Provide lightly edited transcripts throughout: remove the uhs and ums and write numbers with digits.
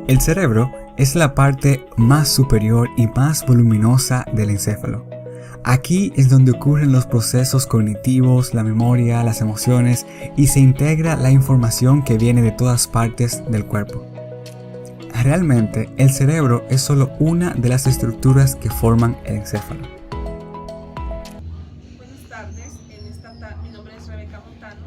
El cerebro es la parte más superior y más voluminosa del encéfalo. Aquí es donde ocurren los procesos cognitivos, la memoria, las emociones y se integra la información que viene de todas partes del cuerpo. Realmente, el cerebro es solo una de las estructuras que forman el encéfalo. Buenas tardes, mi nombre es Rebeca Montano.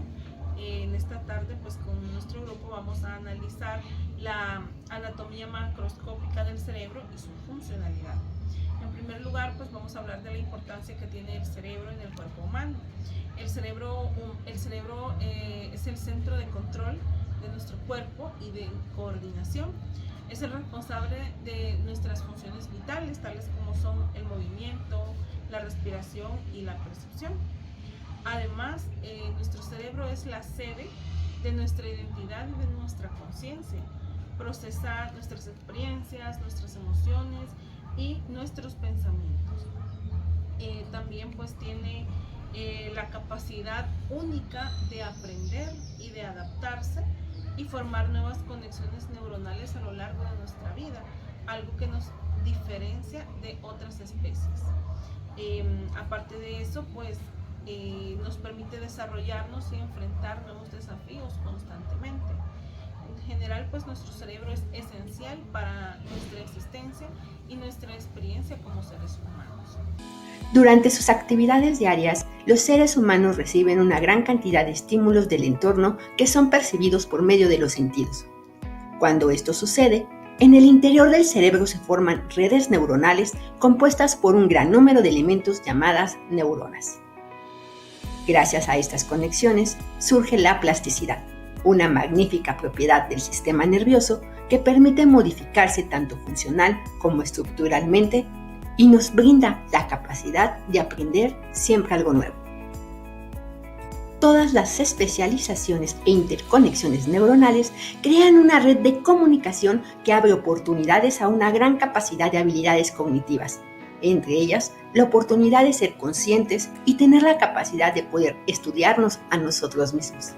En esta tarde pues con nuestro grupo vamos a analizar la anatomía macroscópica del cerebro y su funcionalidad. En primer lugar pues vamos a hablar de la importancia que tiene el cerebro en el cuerpo humano. El cerebro es el centro de control de nuestro cuerpo y de coordinación. Es el responsable de nuestras funciones vitales, tales como son el movimiento, la respiración y la percepción. Además, nuestro cerebro es la sede de nuestra identidad y de nuestra conciencia. Procesa nuestras experiencias, nuestras emociones y nuestros pensamientos. También pues tiene la capacidad única de aprender y de adaptarse y formar nuevas conexiones neuronales a lo largo de nuestra vida, algo que nos diferencia de otras especies. Aparte de eso, pues nos permite desarrollarnos y enfrentar nuevos desafíos constantemente. En general, pues nuestro cerebro es esencial para nuestra existencia y nuestra experiencia como seres humanos. Durante sus actividades diarias, los seres humanos reciben una gran cantidad de estímulos del entorno que son percibidos por medio de los sentidos. Cuando esto sucede, en el interior del cerebro se forman redes neuronales compuestas por un gran número de elementos llamadas neuronas. Gracias a estas conexiones surge la plasticidad, una magnífica propiedad del sistema nervioso que permite modificarse tanto funcional como estructuralmente y nos brinda la capacidad de aprender siempre algo nuevo. Todas las especializaciones e interconexiones neuronales crean una red de comunicación que abre oportunidades a una gran capacidad de habilidades cognitivas, entre ellas la oportunidad de ser conscientes y tener la capacidad de poder estudiarnos a nosotros mismos.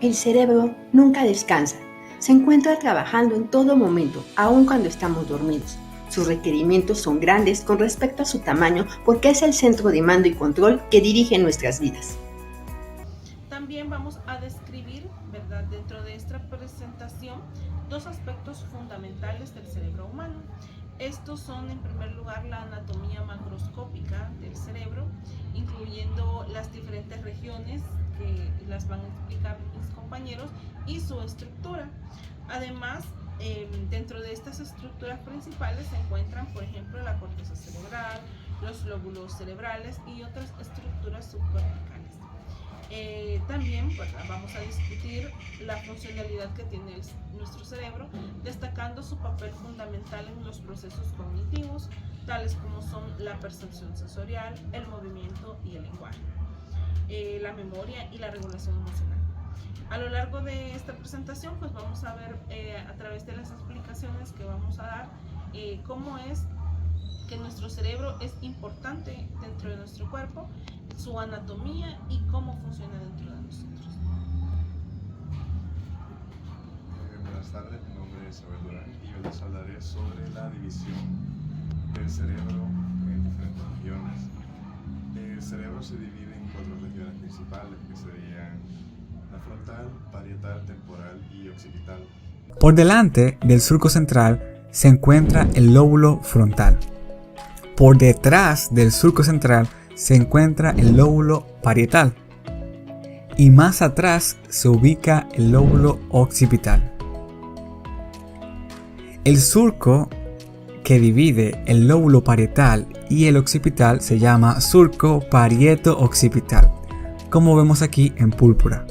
El cerebro nunca descansa, se encuentra trabajando en todo momento, aun cuando estamos dormidos. Sus requerimientos son grandes con respecto a su tamaño porque es el centro de mando y control que dirige nuestras vidas. También vamos a describir, ¿verdad?, dentro de esta presentación, dos aspectos fundamentales del cerebro humano. Estos son, en primer lugar, la anatomía macroscópica del cerebro, incluyendo las diferentes regiones que las van a explicar mis compañeros y su estructura. Además, dentro de estas estructuras principales se encuentran, por ejemplo, la corteza cerebral, los lóbulos cerebrales y otras estructuras subcorticales. También vamos a discutir la funcionalidad que tiene nuestro cerebro, destacando su papel fundamental en los procesos cognitivos, tales como son la percepción sensorial, el movimiento y el lenguaje, la memoria y la regulación emocional. A lo largo de esta presentación, pues vamos a ver a través de las explicaciones que vamos a dar cómo es que nuestro cerebro es importante dentro de nuestro cuerpo, su anatomía y cómo funciona dentro de nosotros. Buenas tardes, mi nombre es Abel Durán y yo les hablaré sobre la división del cerebro en diferentes regiones. El cerebro se divide en 4 regiones principales que serían la frontal, parietal, temporal y occipital. Por delante del surco central se encuentra el lóbulo frontal. Por detrás del surco central se encuentra el lóbulo parietal. Y más atrás se ubica el lóbulo occipital. El surco que divide el lóbulo parietal y el occipital se llama surco parieto-occipital, como vemos aquí en púrpura.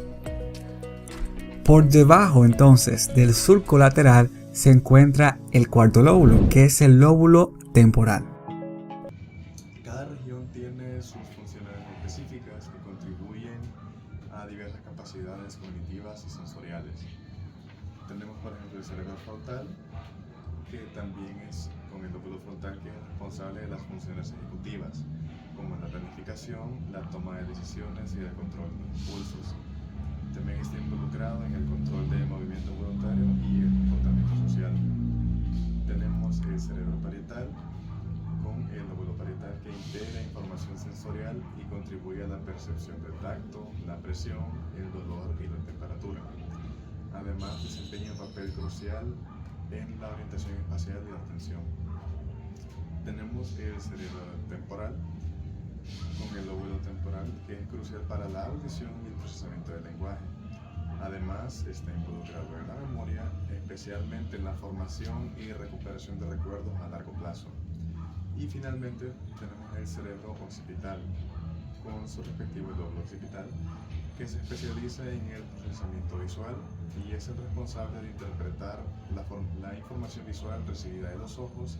Por debajo entonces del surco lateral se encuentra el cuarto lóbulo, que es el lóbulo temporal. Cada región tiene sus funciones específicas que contribuyen a diversas capacidades cognitivas y sensoriales. Tenemos por ejemplo el cerebro frontal, que también es con el lóbulo frontal que es responsable de las funciones ejecutivas, como la planificación, la toma de decisiones y el control de impulsos. También está involucrado en el control del movimiento voluntario y el comportamiento social. sensorial y contribuye a la percepción del tacto, la presión, el dolor y la temperatura. Además, desempeña un papel crucial en la orientación espacial y la atención. Tenemos el cerebro temporal, con el lóbulo temporal, que es crucial para la audición y el procesamiento del lenguaje. Además, está involucrado en la memoria, especialmente en la formación y recuperación de recuerdos a largo plazo. Y finalmente, tenemos el cerebro occipital, con su respectivo lóbulo occipital, que se especializa en el procesamiento visual y es el responsable de interpretar la información visual recibida de los ojos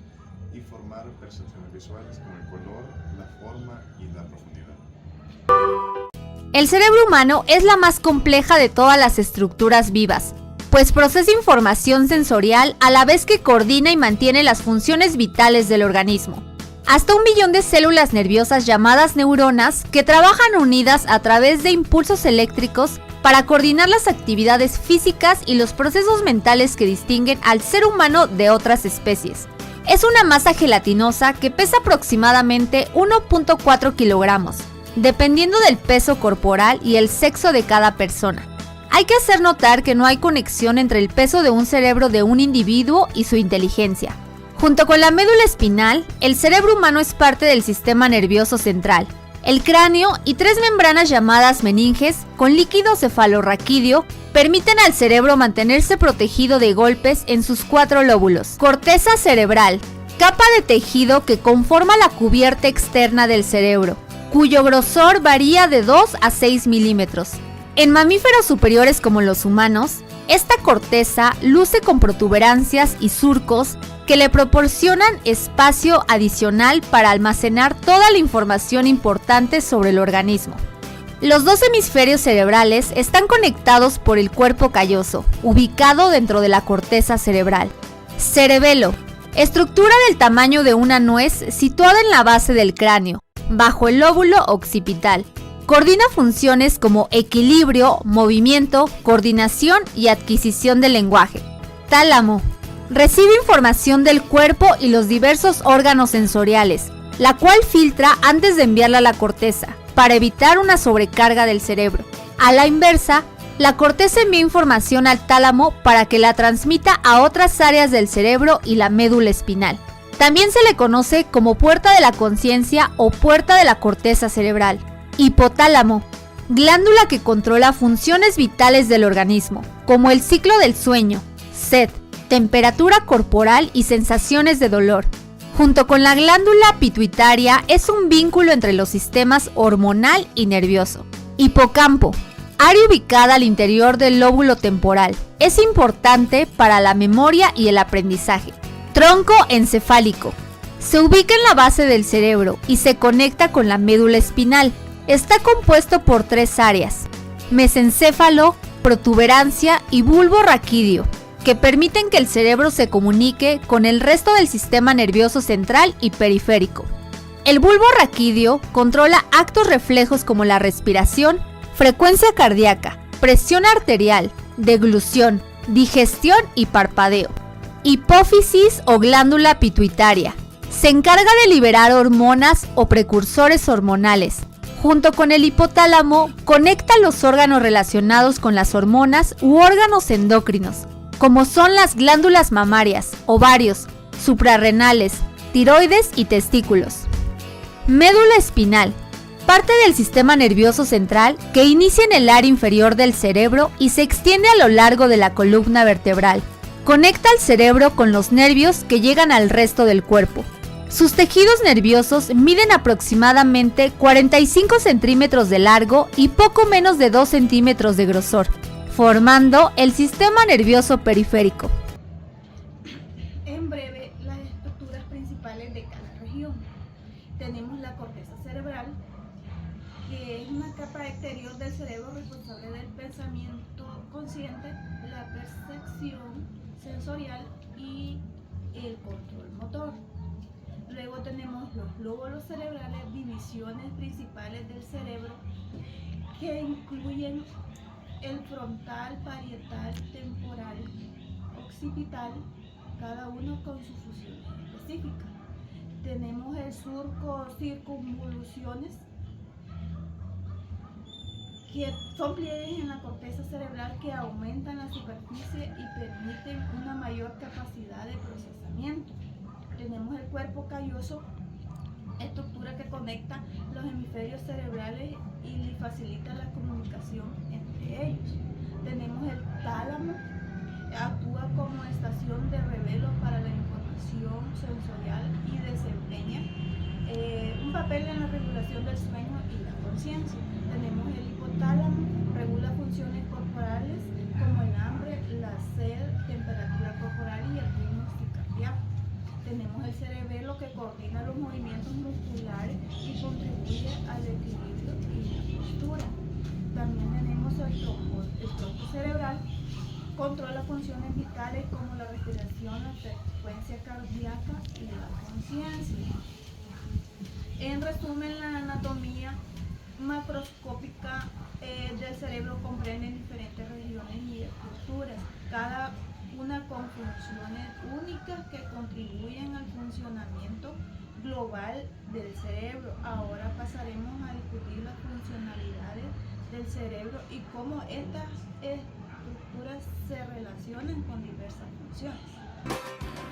y formar percepciones visuales como el color, la forma y la profundidad. El cerebro humano es la más compleja de todas las estructuras vivas, pues procesa información sensorial a la vez que coordina y mantiene las funciones vitales del organismo. Hasta 1 billón de células nerviosas llamadas neuronas que trabajan unidas a través de impulsos eléctricos para coordinar las actividades físicas y los procesos mentales que distinguen al ser humano de otras especies. Es una masa gelatinosa que pesa aproximadamente 1.4 kilogramos, dependiendo del peso corporal y el sexo de cada persona. Hay que hacer notar que no hay conexión entre el peso de un cerebro de un individuo y su inteligencia. Junto con la médula espinal, el cerebro humano es parte del sistema nervioso central, el cráneo y 3 membranas llamadas meninges con líquido cefalorraquídeo permiten al cerebro mantenerse protegido de golpes en sus 4 lóbulos. Corteza cerebral, capa de tejido que conforma la cubierta externa del cerebro, cuyo grosor varía de 2 a 6 milímetros. En mamíferos superiores como los humanos, esta corteza luce con protuberancias y surcos que le proporcionan espacio adicional para almacenar toda la información importante sobre el organismo. Los 2 hemisferios cerebrales están conectados por el cuerpo calloso, ubicado dentro de la corteza cerebral. Cerebelo, estructura del tamaño de una nuez situada en la base del cráneo, bajo el lóbulo occipital. Coordina funciones como equilibrio, movimiento, coordinación y adquisición del lenguaje. Tálamo, recibe información del cuerpo y los diversos órganos sensoriales, la cual filtra antes de enviarla a la corteza, para evitar una sobrecarga del cerebro. A la inversa, la corteza envía información al tálamo para que la transmita a otras áreas del cerebro y la médula espinal. También se le conoce como puerta de la conciencia o puerta de la corteza cerebral. Hipotálamo, glándula que controla funciones vitales del organismo, como el ciclo del sueño, sed, temperatura corporal y sensaciones de dolor. Junto con la glándula pituitaria es un vínculo entre los sistemas hormonal y nervioso. Hipocampo, área ubicada al interior del lóbulo temporal, es importante para la memoria y el aprendizaje. Tronco encefálico, se ubica en la base del cerebro y se conecta con la médula espinal. Está compuesto por 3 áreas: mesencéfalo, protuberancia y bulbo raquídeo, que permiten que el cerebro se comunique con el resto del sistema nervioso central y periférico. El bulbo raquídeo controla actos reflejos como la respiración, frecuencia cardíaca, presión arterial, deglución, digestión y parpadeo. Hipófisis o glándula pituitaria, se encarga de liberar hormonas o precursores hormonales. Junto con el hipotálamo, conecta los órganos relacionados con las hormonas u órganos endocrinos, como son las glándulas mamarias, ovarios, suprarrenales, tiroides y testículos. Médula espinal, parte del sistema nervioso central que inicia en el área inferior del cerebro y se extiende a lo largo de la columna vertebral. Conecta al cerebro con los nervios que llegan al resto del cuerpo. Sus tejidos nerviosos miden aproximadamente 45 centímetros de largo y poco menos de 2 centímetros de grosor, formando el sistema nervioso periférico. En breve, las estructuras principales de cada región. Tenemos la corteza cerebral, que es una capa exterior del cerebro responsable del pensamiento consciente, la percepción sensorial y el control motor. Luego tenemos los lóbulos cerebrales, divisiones principales del cerebro, que incluyen el frontal, parietal, temporal, occipital, cada uno con su función específica. Tenemos el surco circunvoluciones, que son pliegues en la corteza cerebral que aumentan la superficie y permiten una mayor capacidad de procesamiento. Tenemos el cuerpo calloso, estructura que conecta los hemisferios cerebrales y facilita la comunicación entre ellos. Tenemos el tálamo, actúa como estación de revelo para la información sensorial y desempeña un papel en la regulación del sueño y la conciencia. Tenemos el hipotálamo, regula funciones corporales como el hambre, la sed, temperatura corporal y el ritmo cardíaco. Tenemos el cerebelo que coordina los movimientos musculares y contribuye al equilibrio y la postura. También tenemos el tronco cerebral, controla funciones vitales como la respiración, la frecuencia cardíaca y la conciencia. En resumen, la anatomía macroscópica del cerebro comprende diferentes regiones y estructuras, cada una con funciones únicas que contribuyen al funcionamiento global del cerebro. Ahora pasaremos a discutir las funcionalidades del cerebro y cómo estas estructuras se relacionan con diversas funciones.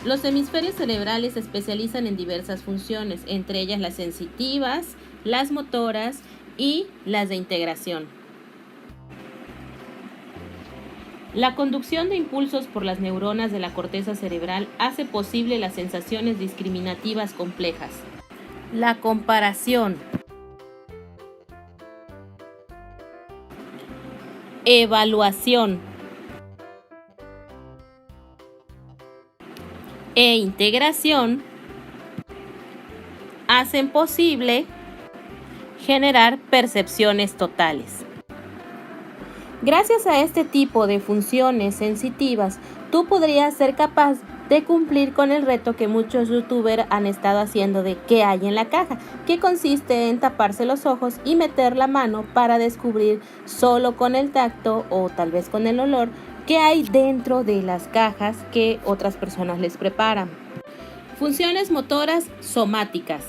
Los hemisferios cerebrales se especializan en diversas funciones, entre ellas las sensitivas, las motoras y las de integración. La conducción de impulsos por las neuronas de la corteza cerebral hace posible las sensaciones discriminativas complejas. La comparación, evaluación e integración hacen posible generar percepciones totales. Gracias a este tipo de funciones sensitivas, tú podrías ser capaz de cumplir con el reto que muchos youtubers han estado haciendo de ¿qué hay en la caja?, que consiste en taparse los ojos y meter la mano para descubrir solo con el tacto o tal vez con el olor qué hay dentro de las cajas que otras personas les preparan. Funciones motoras somáticas.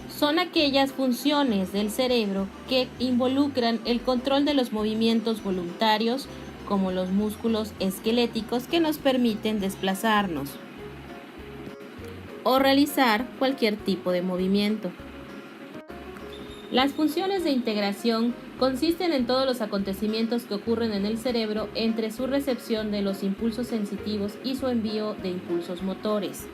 Son aquellas funciones del cerebro que involucran el control de los movimientos voluntarios, como los músculos esqueléticos que nos permiten desplazarnos o realizar cualquier tipo de movimiento. Las funciones de integración consisten en todos los acontecimientos que ocurren en el cerebro entre su recepción de los impulsos sensitivos y su envío de impulsos motores.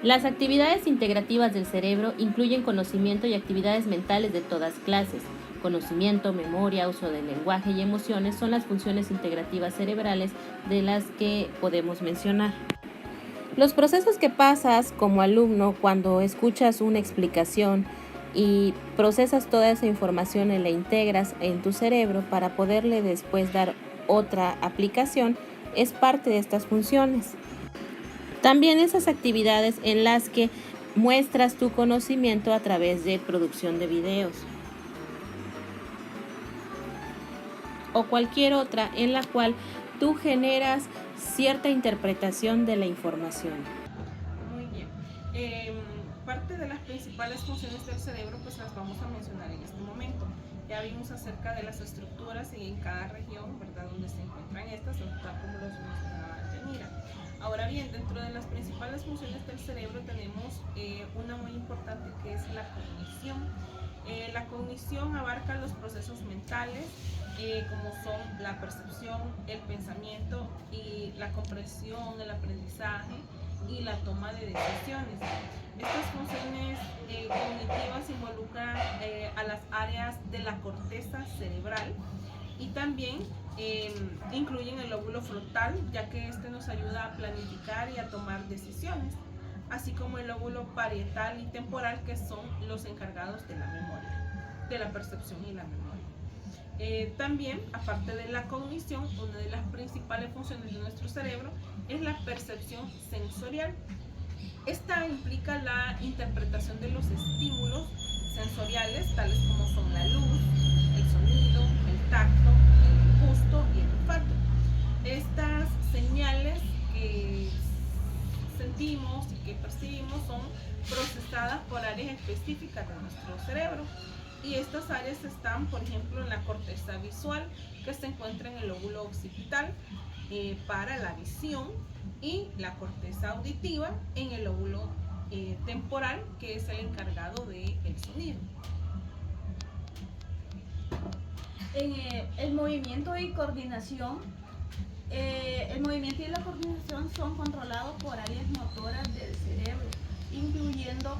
Las actividades integrativas del cerebro incluyen conocimiento y actividades mentales de todas clases. Conocimiento, memoria, uso del lenguaje y emociones son las funciones integrativas cerebrales de las que podemos mencionar. Los procesos que pasas como alumno cuando escuchas una explicación y procesas toda esa información y la integras en tu cerebro para poderle después dar otra aplicación es parte de estas funciones. También esas actividades en las que muestras tu conocimiento a través de producción de videos o cualquier otra en la cual tú generas cierta interpretación de la información. Muy bien. Parte de las principales funciones del cerebro pues las vamos a mencionar en este momento. Ya vimos acerca de las estructuras y en cada región, ¿verdad?, donde se encuentran estas, tal como los mencionaba Yanira. Ahora bien, dentro de las principales funciones del cerebro tenemos una muy importante que es la cognición. La cognición abarca los procesos mentales, como son la percepción, el pensamiento y la comprensión, el aprendizaje y la toma de decisiones. Estas funciones cognitivas involucran a las áreas de la corteza cerebral y también incluyen el lóbulo frontal, ya que este nos ayuda a planificar y a tomar decisiones, así como el lóbulo parietal y temporal, que son los encargados de la memoria, de la percepción y la memoria. También, aparte de la cognición, una de las principales funciones de nuestro cerebro es la percepción sensorial. Esta implica la interpretación de los estímulos sensoriales, tales como son la luz, el sonido, el tacto, el gusto y el olfato. Estas señales que sentimos y que percibimos son procesadas por áreas específicas de nuestro cerebro Y estas áreas están, por ejemplo, en la corteza visual, que se encuentra en el lóbulo occipital para la visión, y la corteza auditiva en el lóbulo temporal, que es el encargado del sonido. En el movimiento y coordinación, el movimiento y la coordinación son controlados por áreas motoras del cerebro, incluyendo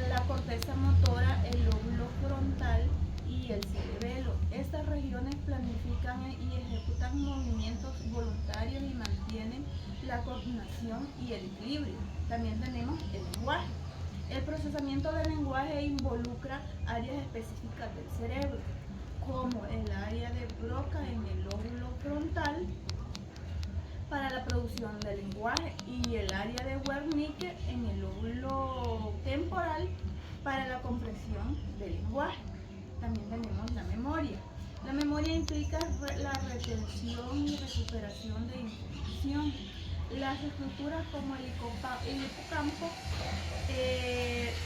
la corteza motora, el lóbulo frontal y el cerebelo. Estas regiones planifican y ejecutan movimientos voluntarios y mantienen la coordinación y el equilibrio. También tenemos el lenguaje. El procesamiento del lenguaje involucra áreas específicas del cerebro, como el área de Broca en el lóbulo frontal para la producción del lenguaje y el área de Wernicke en el lóbulo temporal para la comprensión del lenguaje. También tenemos la memoria. La memoria implica la retención y recuperación de información. Las estructuras como el hipocampo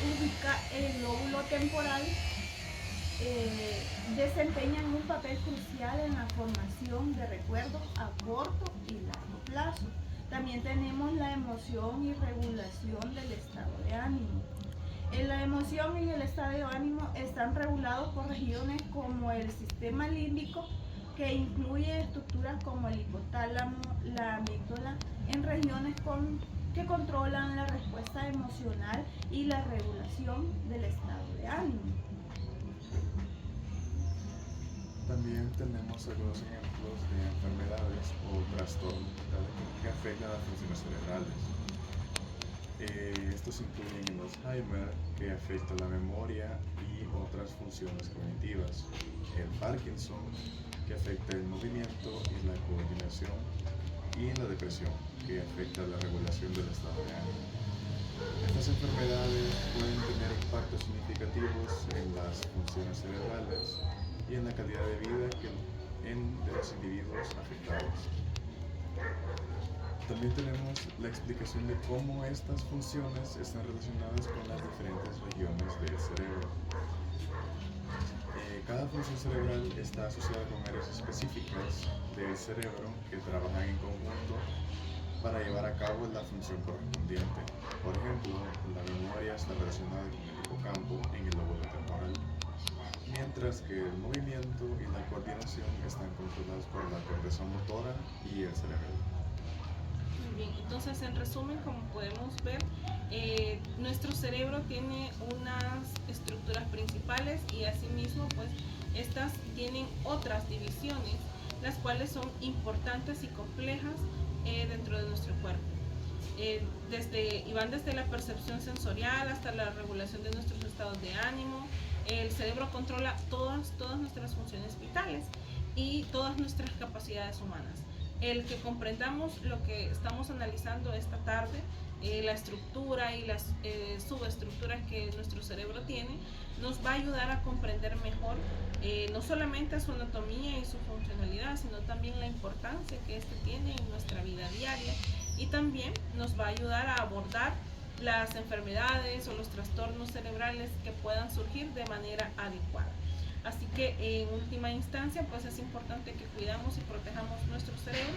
ubica el lóbulo temporal, desempeñan un papel crucial en la formación de recuerdos a corto y largo plazo. También tenemos la emoción y regulación del estado de ánimo. La emoción y el estado de ánimo están regulados por regiones como el sistema límbico, que incluye estructuras como el hipotálamo, la amígdala, en regiones que controlan la respuesta emocional y la regulación del estado de ánimo. También tenemos algunos ejemplos de enfermedades o trastornos que afectan a las funciones cerebrales. Estos incluyen el Alzheimer, que afecta la memoria y otras funciones cognitivas, el Parkinson, que afecta el movimiento y la coordinación, y la depresión, que afecta la regulación del estado de ánimo. Estas enfermedades pueden tener impactos significativos en las funciones cerebrales y en la calidad de vida de los individuos afectados. También tenemos la explicación de cómo estas funciones están relacionadas con las diferentes regiones del cerebro. Cada función cerebral está asociada con áreas específicas del cerebro que trabajan en conjunto para llevar a cabo la función correspondiente. Por ejemplo, la memoria está relacionada con el hipocampo en el lóbulo temporal, mientras que el movimiento y la coordinación están controlados por la corteza motora y el cerebro. Muy bien, entonces en resumen, como podemos ver, nuestro cerebro tiene unas estructuras principales y asimismo pues estas tienen otras divisiones, las cuales son importantes y complejas dentro de nuestro cuerpo. Y van desde la percepción sensorial hasta la regulación de nuestros estados de ánimo. El cerebro controla todas nuestras funciones vitales y todas nuestras capacidades humanas. El que comprendamos lo que estamos analizando esta tarde, la estructura y las subestructuras que nuestro cerebro tiene, nos va a ayudar a comprender mejor no solamente su anatomía y su funcionalidad, sino también la importancia que este tiene en nuestra vida diaria, y también nos va a ayudar a abordar las enfermedades o los trastornos cerebrales que puedan surgir de manera adecuada. Así que en última instancia pues es importante que cuidamos y protejamos nuestro cerebro,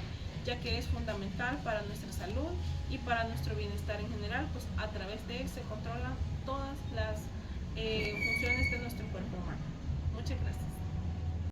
ya que es fundamental para nuestra salud y para nuestro bienestar en general, pues a través de él se controlan todas las funciones de nuestro cuerpo humano. Muchas gracias.